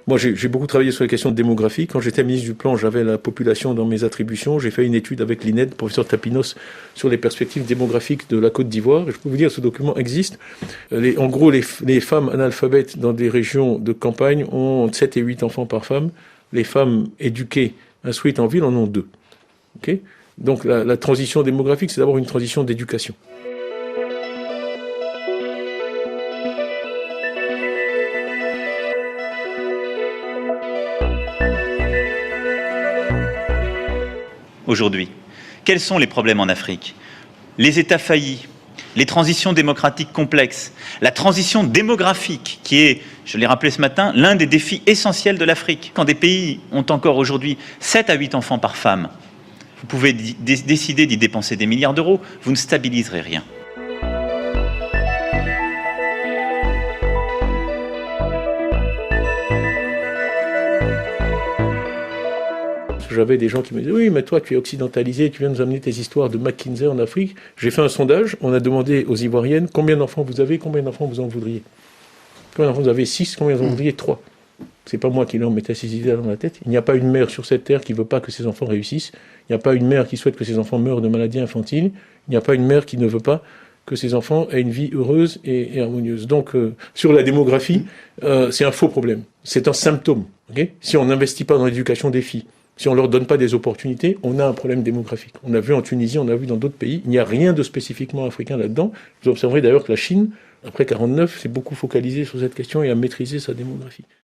Moi, j'ai beaucoup travaillé sur les questions de démographie. Quand j'étais ministre du Plan, j'avais la population dans mes attributions. J'ai fait une étude avec l'INED, professeur Tapinos, sur les perspectives démographiques de la Côte d'Ivoire. Et je peux vous dire, ce document existe. En gros, les femmes analphabètes dans des régions de campagne ont 7 et 8 enfants par femme. Les femmes éduquées, instruites en ville, en ont 2. Okay. Donc la transition démographique, c'est d'abord une transition d'éducation. Aujourd'hui, quels sont les problèmes en Afrique? Les États faillis, les transitions démocratiques complexes, la transition démographique qui est, je l'ai rappelé ce matin, l'un des défis essentiels de l'Afrique. Quand des pays ont encore aujourd'hui 7 à 8 enfants par femme, vous pouvez décider d'y dépenser des milliards d'euros, vous ne stabiliserez rien. J'avais des gens qui me disaient « Oui, mais toi, tu es occidentalisé, tu viens nous amener tes histoires de McKinsey en Afrique. » J'ai fait un sondage, on a demandé aux Ivoiriennes combien d'enfants vous avez, combien d'enfants vous en voudriez. Combien d'enfants vous avez? 6, combien vous en voudriez? 3. C'est pas moi qui leur mettais ces idées dans la tête. Il n'y a pas une mère sur cette terre qui ne veut pas que ses enfants réussissent. Il n'y a pas une mère qui souhaite que ses enfants meurent de maladies infantiles. Il n'y a pas une mère qui ne veut pas que ses enfants aient une vie heureuse et harmonieuse. Donc, sur la démographie, c'est un faux problème. C'est un symptôme. Okay, si on n'investit pas dans l'éducation des filles, si on ne leur donne pas des opportunités, on a un problème démographique. On a vu en Tunisie, on a vu dans d'autres pays, il n'y a rien de spécifiquement africain là-dedans. Vous observerez d'ailleurs que la Chine, après 1949, s'est beaucoup focalisée sur cette question et a maîtrisé sa démographie.